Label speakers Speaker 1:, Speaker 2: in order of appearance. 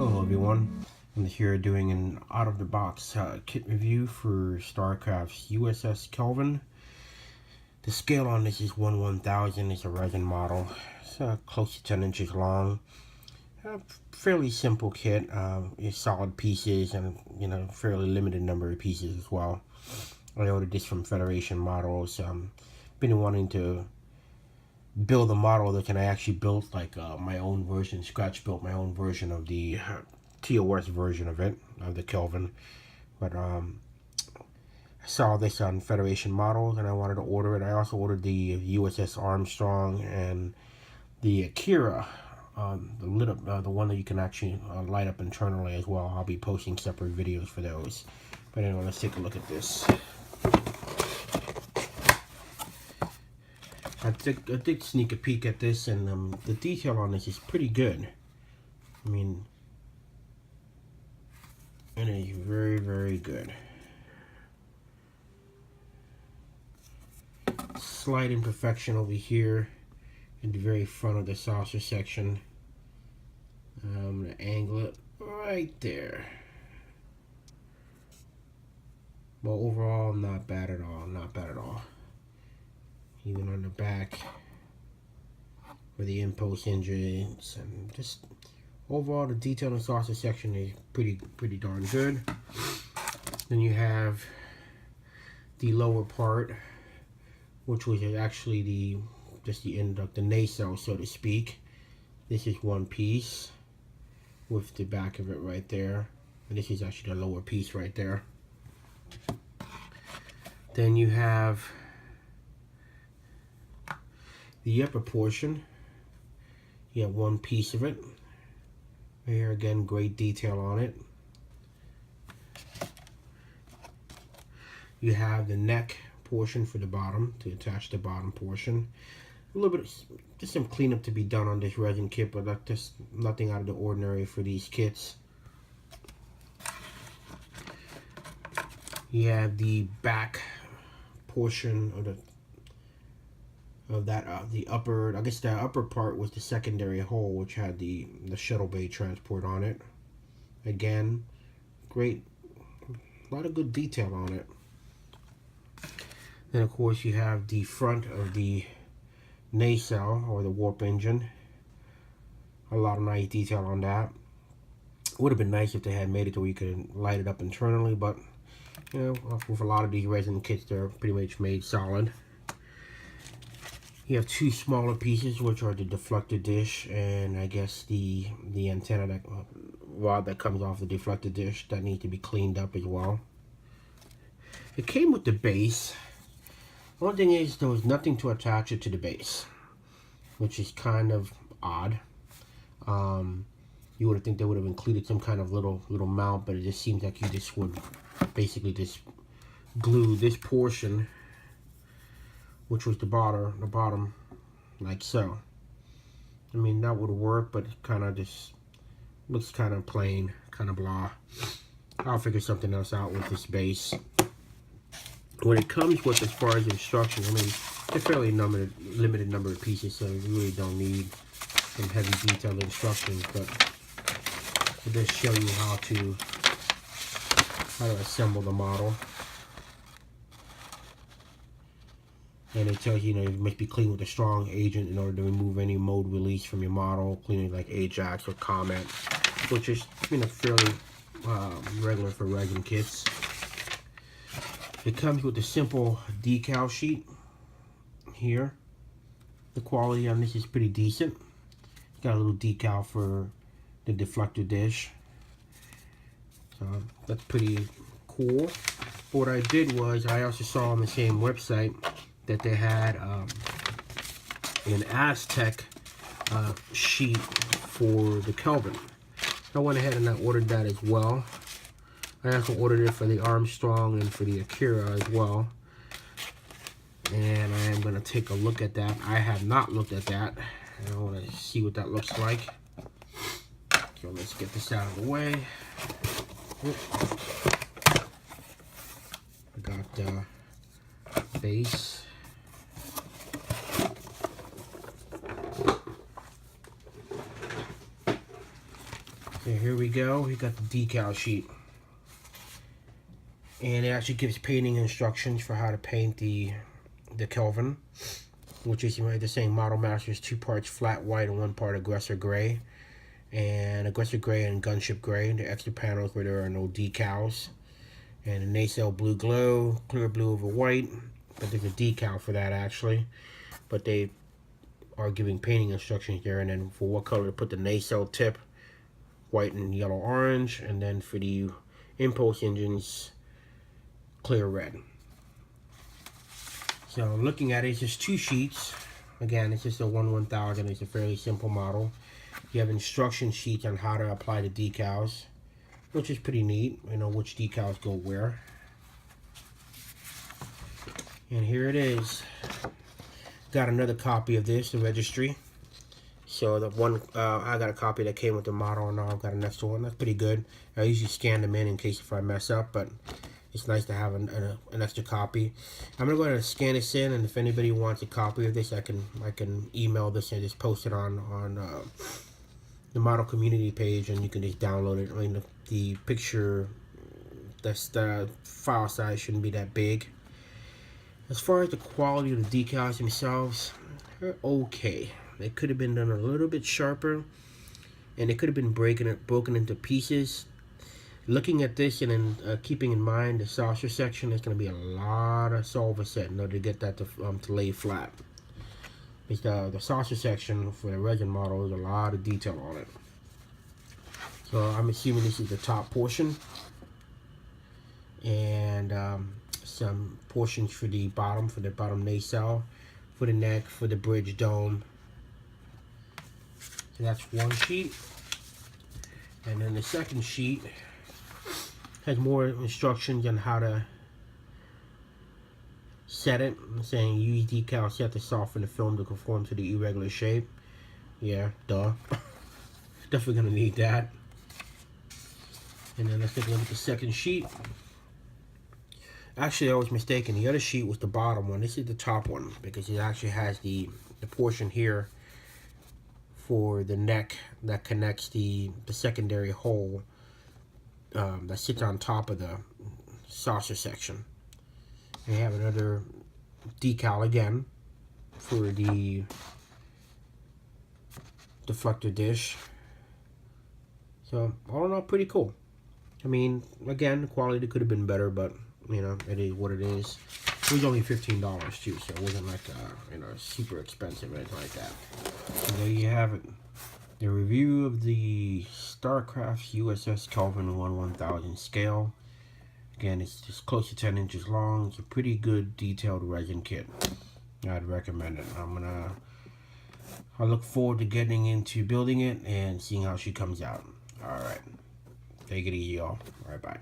Speaker 1: Hello everyone, I'm here doing an out-of-the-box kit review for Starcraft's USS Kelvin. The scale on this is 1/1000. It's a resin model. It's close to 10 inches long. Fairly simple kit. It's solid pieces and fairly limited number of pieces as well. I ordered this from Federation Models. Been wanting to build a model that I actually built like my own version, scratch built my own version of the TOS version of it, of the Kelvin. But I saw this on Federation Models and I wanted to order it. I also ordered the USS Armstrong and the Akira, the one that you can actually light up internally as well. I'll be posting separate videos for those. But anyway, let's take a look at this. I did sneak a peek at this, and the detail on this is pretty good. I mean, it is very, very good. Slight imperfection over here in the very front of the saucer section. I'm going to angle it right there. Well, overall, not bad at all. Not bad at all. Even on the back for the in-post engines, and just overall the detail in the saucer section is pretty darn good. Then you have the lower part, which was actually just the end of the nacelle, so to speak. This is one piece with the back of it right there, and this is actually the lower piece right there. Then you have the upper portion. You have one piece of it. Here again, great detail on it. You have the neck portion for the bottom to attach the bottom portion. A little bit, just some cleanup to be done on this resin kit, but that's just nothing out of the ordinary for these kits. You have the back portion of the upper, I guess the upper part was the secondary hull, which had the shuttle bay transport on it. Again, great, a lot of good detail on it. Then of course you have the front of the nacelle or the warp engine. A lot of nice detail on that. Would have been nice if they had made it to where you could light it up internally, but you know, with a lot of these resin kits, they're pretty much made solid. You have two smaller pieces, which are the deflector dish and I guess the antenna that rod that comes off the deflector dish that needs to be cleaned up as well. It came with the base. One thing is there was nothing to attach it to the base, which is kind of odd. You would have think they would have included some kind of little mount, but it just seems like you just would basically just glue this portion, which was the bottom, like so. I mean, that would work, but it kind of just looks kind of plain, kind of blah. I'll figure something else out with this base. What it comes with as far as instructions, I mean, they're fairly limited number of pieces, so you really don't need some heavy detailed instructions, but it does show you how to assemble the model. And it tells you, you must be clean with a strong agent in order to remove any mold release from your model, cleaning like Ajax or Comet, which is fairly regular for resin kits. It comes with a simple decal sheet here. The quality on this is pretty decent. It's got a little decal for the deflector dish, so that's pretty cool. But what I did was I also saw on the same website that they had an Aztec sheet for the Kelvin. I went ahead and I ordered that as well. I also ordered it for the Armstrong and for the Akira as well. And I am going to take a look at that. I have not looked at that. I want to see what that looks like. So let's get this out of the way. I got the base. Okay, here we go. We got the decal sheet. And it actually gives painting instructions for how to paint the Kelvin, which is the same Model Masters, 2 parts flat white and 1 part aggressor gray. And aggressor gray and gunship gray, the extra panels where there are no decals. And a nacelle blue glow, clear blue over white, but there's a decal for that actually. But they are giving painting instructions there, and then for what color to put the nacelle tip, white and yellow orange, and then for the impulse engines, clear red. So looking at it, it's just 2 sheets. Again, it's just a 1/1000. It's a fairly simple model. You have instruction sheets on how to apply the decals, which is pretty neat. You know which decals go where. And here it is. Got another copy of this, the registry. So the one, I got a copy that came with the model, and now I've got an extra one. That's pretty good. I usually scan them in case if I mess up, but it's nice to have an extra copy. I'm gonna go ahead and scan this in, and if anybody wants a copy of this, I can email this and just post it on the model community page, and you can just download it. I mean, the picture, the file size shouldn't be that big. As far as the quality of the decals themselves, they're okay. They could have been done a little bit sharper, and they could have been broken into pieces. Looking at this and then keeping in mind the saucer section, there's going to be a lot of solver set in order to get that to lay flat. Because the saucer section for the Resin model is a lot of detail on it. So I'm assuming this is the top portion, and some portions for the bottom nacelle, for the neck, for the bridge dome. So that's one sheet. And then the second sheet has more instructions on how to set it. I'm saying use decal set to soften the film to conform to the irregular shape. Yeah, duh. Definitely gonna need that. And then let's take a look at the second sheet. Actually, I was mistaken. The other sheet was the bottom one. This is the top one because it actually has the portion here for the neck that connects the secondary hole that sits on top of the saucer section. We have another decal again for the deflector dish. So all in all, pretty cool. I mean, again, the quality could have been better, but you know, it is what it is. It was only $15 too, so it wasn't like you know, super expensive or anything like that. So there you have it. The review of the Starcrafts USS Kelvin 1/1000 scale. Again, it's just close to 10 inches long. It's a pretty good detailed resin kit. I'd recommend it. I look forward to getting into building it and seeing how she comes out. Alright. Take it easy, y'all. Alright, bye.